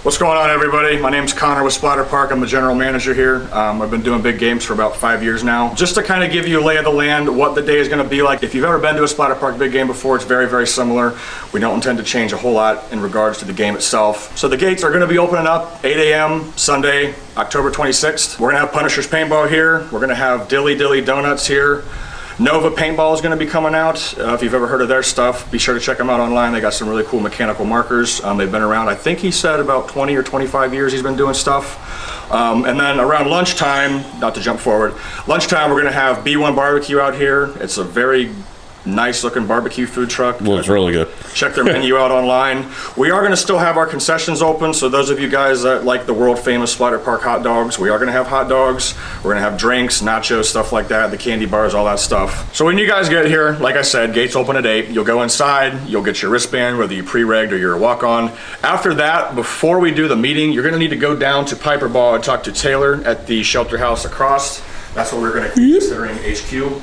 What's going on, everybody? My name's Connor with Splatter Park. I'm the general manager here. I've been doing big games for about 5 years now. Just to kind of give you a lay of the land, what the day is going to be like. If you've ever been to a Splatter Park big game before, it's very, very similar. We don't intend to change a whole lot in regards to the game itself. So the gates are going to be opening up 8 a.m. Sunday, October 26th. We're going to have Punisher's Paintball here. We're going to have Dilly Dilly Donuts here. Nova Paintball is going to be coming out. If you've ever heard of their stuff, be sure to check them out online. They got some really cool mechanical markers. They've been around, I think he said about 20 or 25 years he's been doing stuff. And then around lunchtime, not to jump forward, lunchtime we're going to have B1 Barbecue out here. It's a very nice looking barbecue food truck. Well, it's really good. Check their menu out online. We are going to still have our concessions open, so those of you guys that like the world famous Splatter Park hot dogs, we are going to have hot dogs. We're going to have drinks, nachos, stuff like that, the candy bars, all that stuff. So when you guys get here, like I said, gates open at 8. You'll go inside, you'll get your wristband, whether you pre-regged or you're a walk-on. After that, before we do the meeting, you're going to need to go down to Piper Ball and talk to Taylor at the shelter house across. That's what we're going to be considering HQ.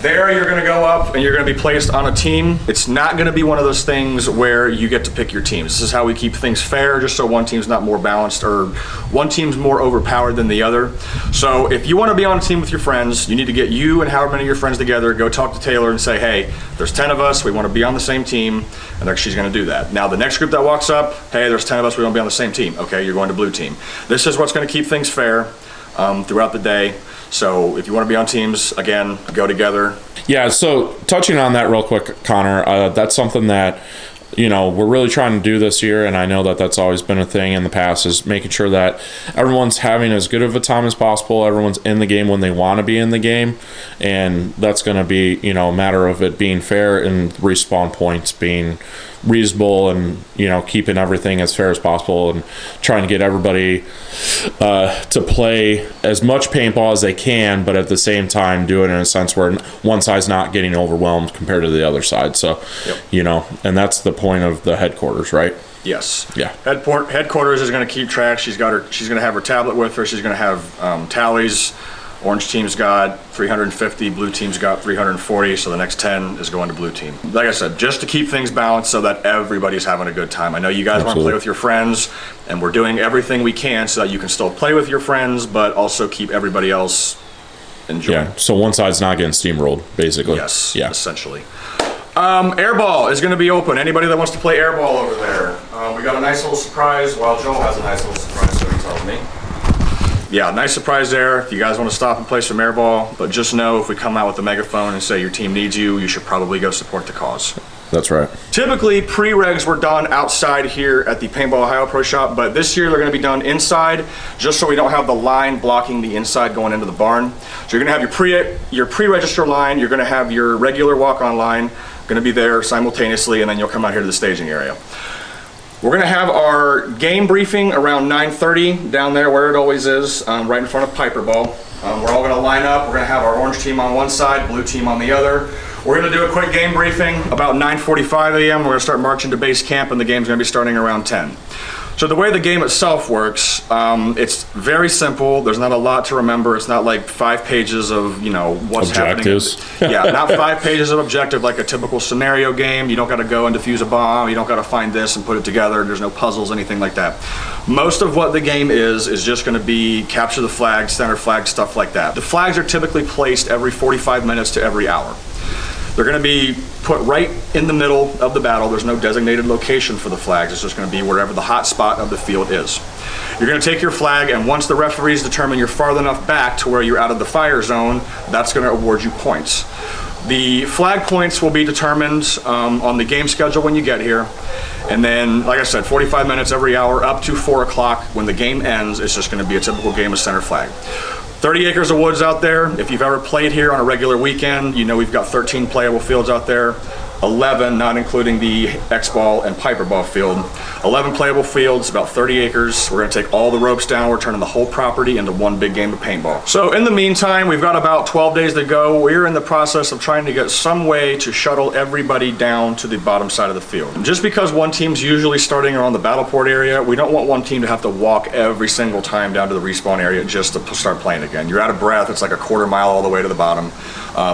There you're going to go up and you're going to be placed on a team. It's not going to be one of those things where you get to pick your teams. This is how we keep things fair, just so one team's not more balanced or one team's more overpowered than the other. So if you want to be on a team with your friends, you need to get you and however many of your friends together, go talk to Taylor and say, hey, there's 10 of us, we want to be on the same team, and she's going to do that. Now the next group that walks up, hey, there's 10 of us, we want to be on the same team. Okay, you're going to blue team. This is what's going to keep things fair throughout the day. So if you want to be on teams, again, go together. Yeah, so touching on that real quick, Connor, that's something that, we're really trying to do this year, and I know that that's always been a thing in the past, is making sure that everyone's having as good of a time as possible, everyone's in the game when they want to be in the game, and that's going to be, a matter of it being fair and respawn points being reasonable and, keeping everything as fair as possible and trying to get everybody to play as much paintball as they can, but at the same time do it in a sense where one side's not getting overwhelmed compared to the other side. So, yep. And that's the point of the headquarters, right? Yes. Yeah. Headquarters is going to keep track. She's going to have her tablet with her. She's going to have tallies. Orange team's got 350, blue team's got 340, so the next 10 is going to blue team. Like I said, just to keep things balanced so that everybody's having a good time. I know you guys want to play with your friends, and we're doing everything we can so that you can still play with your friends, but also keep everybody else enjoying. Yeah, so one side's not getting steamrolled, basically. Yes, yeah. Essentially. Airball is going to be open. Anybody that wants to play airball over there. We got a nice little surprise. Well, Joel has a nice little surprise, so he told me. Yeah, nice surprise there. If you guys want to stop and play some airball, but just know if we come out with a megaphone and say your team needs you, you should probably go support the cause. That's right. Typically, pre-regs were done outside here at the Paintball Ohio Pro Shop, but this year they're going to be done inside, just so we don't have the line blocking the inside going into the barn. So you're going to have your pre-register line, you're going to have your regular walk-on line, going to be there simultaneously, and then you'll come out here to the staging area. We're going to have our game briefing around 9:30 down there where it always is, right in front of Piper Ball. We're all going to line up. We're going to have our orange team on one side, blue team on the other. We're going to do a quick game briefing about 9:45 a.m. We're going to start marching to base camp, and the game's going to be starting around 10. So the way the game itself works, it's very simple. There's not a lot to remember. It's not like 5 pages of, what's objectives. Happening. Yeah, not 5 pages of objective like a typical scenario game. You don't got to go and defuse a bomb. You don't got to find this and put it together. There's no puzzles, anything like that. Most of what the game is just going to be capture the flag, center flag, stuff like that. The flags are typically placed every 45 minutes to every hour. They're going to be put right in the middle of the battle. There's no designated location for the flags. It's just going to be wherever the hot spot of the field is. You're going to take your flag, and once the referees determine you're far enough back to where you're out of the fire zone, that's going to award you points. The flag points will be determined on the game schedule when you get here. And then, like I said, 45 minutes every hour up to 4 o'clock. When the game ends, it's just going to be a typical game of center flag. 30 acres of woods out there. If you've ever played here on a regular weekend, we've got 13 playable fields out there. 11, not including the X-Ball and Piper Ball field. 11 playable fields, about 30 acres. We're going to take all the ropes down. We're turning the whole property into one big game of paintball. So in the meantime, we've got about 12 days to go. We're in the process of trying to get some way to shuttle everybody down to the bottom side of the field. Just because one team's usually starting around the battle port area, we don't want one team to have to walk every single time down to the respawn area just to start playing again. You're out of breath. It's like a quarter mile all the way to the bottom.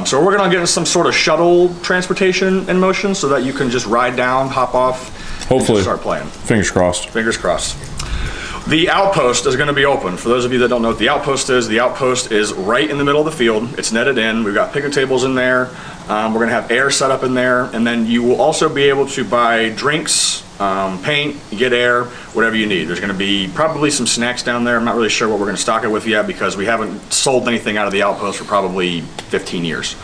So we're going to get some sort of shuttle transportation in motion so that you can just ride down, hop off, hopefully start playing. Fingers crossed. Fingers crossed. The outpost is going to be open. For those of you that don't know what the outpost is right in the middle of the field. It's netted in. We've got picnic tables in there. We're going to have air set up in there, and then you will also be able to buy drinks, paint, get air, whatever you need. There's going to be probably some snacks down there. I'm not really sure what we're going to stock it with yet because we haven't sold anything out of the outpost for probably 15 years.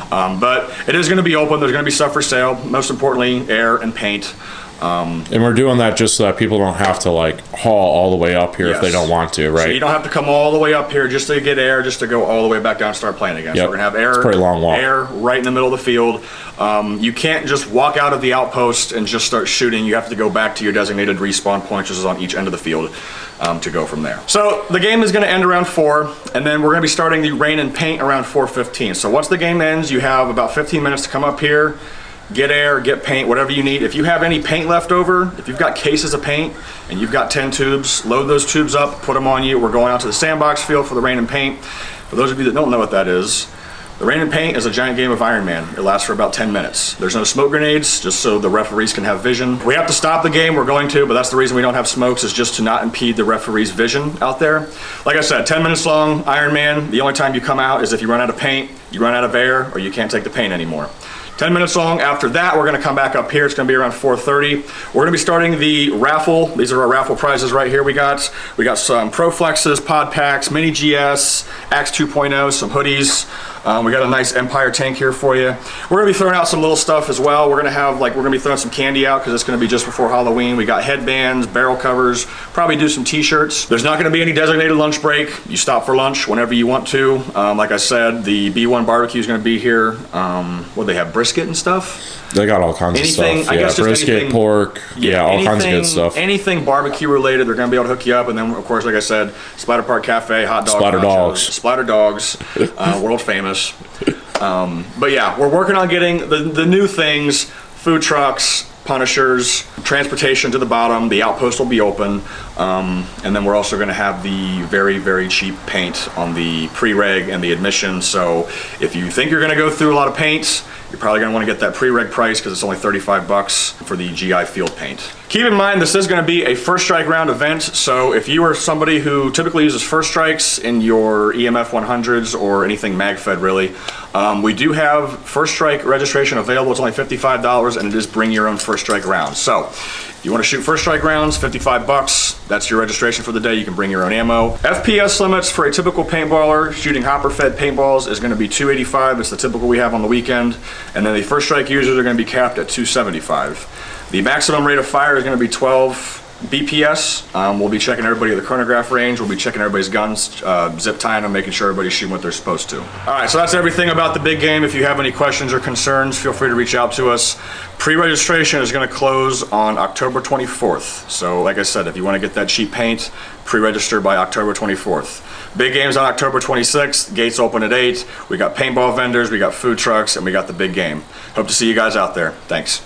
But it is going to be open. There's going to be stuff for sale. Most importantly, air and paint. And we're doing that just so that people don't have to like haul all the way up here if they don't want to, right? So you don't have to come all the way up here just to get air, just to go all the way back down and start playing again. Yep. So we're gonna have air, It's a pretty long walk. air right in the middle of the field. You can't just walk out of the outpost and just start shooting. You have to go back to your designated respawn points, which is on each end of the field, to go from there. So the game is gonna end around 4, and then we're gonna be starting the rain and paint around 4:15. So once the game ends, you have about 15 minutes to come up here, get air, get paint, whatever you need. If you have any paint left over, if you've got cases of paint and you've got 10 tubes, load those tubes up, put them on you. We're going out to the sandbox field for the rain and paint. For those of you that don't know what that is, the rain and paint is a giant game of Iron Man. It lasts for about 10 minutes. There's no smoke grenades, just so the referees can have vision. If we have to stop the game, we're going to, but that's the reason we don't have smokes, is just to not impede the referee's vision out there. Like I said, 10 minutes long, Iron Man. The only time you come out is if you run out of paint, you run out of air, or you can't take the paint anymore. 10 minutes long. After that, we're gonna come back up here. It's gonna be around 4:30. We're gonna be starting the raffle. These are our raffle prizes right here. We got some Pro Flexes, Pod Packs, Mini GS, Axe 2.0, some hoodies. We got a nice Empire tank here for you. We're gonna be throwing out some little stuff as well. We're gonna be throwing some candy out because it's gonna be just before Halloween. We got headbands, barrel covers, probably do some t-shirts. There's not gonna be any designated lunch break. You stop for lunch whenever you want to. Like I said, the B1 barbecue is gonna be here. What do they have, brisket and stuff? They got all kinds of stuff. I guess just brisket, anything, pork, all kinds of good stuff. Anything barbecue related, they're gonna be able to hook you up. And then, of course, like I said, Splatter Park Cafe, hot dogs, Splatter dogs. Splatter dogs, world famous. But yeah, we're working on getting the new things, food trucks, Punishers, transportation to the bottom. The outpost will be open. And then we're also gonna have the very, very cheap paint on the pre-reg and the admission. So if you think you're gonna go through a lot of paint, you're probably gonna wanna get that pre-reg price because it's only 35 bucks for the GI field paint. Keep in mind, this is gonna be a first strike round event. So if you are somebody who typically uses first strikes in your EMF 100s or anything MagFed really, we do have first strike registration available. It's only $55 and it is bring your own first strike round. So if you wanna shoot first strike rounds, 55 bucks, that's your registration for the day. You can bring your own ammo. FPS limits for a typical paintballer shooting hopper fed paintballs is gonna be 285. It's the typical we have on the weekend. And then the first strike users are gonna be capped at 275. The maximum rate of fire is gonna be 12 BPS. We'll be checking everybody at the chronograph range. We'll be checking everybody's guns, zip tying them, making sure everybody's shooting what they're supposed to. All right, so that's everything about the big game. If you have any questions or concerns, feel free to reach out to us. Pre-registration is gonna close on October 24th. So like I said, if you wanna get that cheap paint, pre-register by October 24th. Big game's on October 26th. Gates open at 8. We got paintball vendors, we got food trucks, and we got the big game. Hope to see you guys out there. Thanks.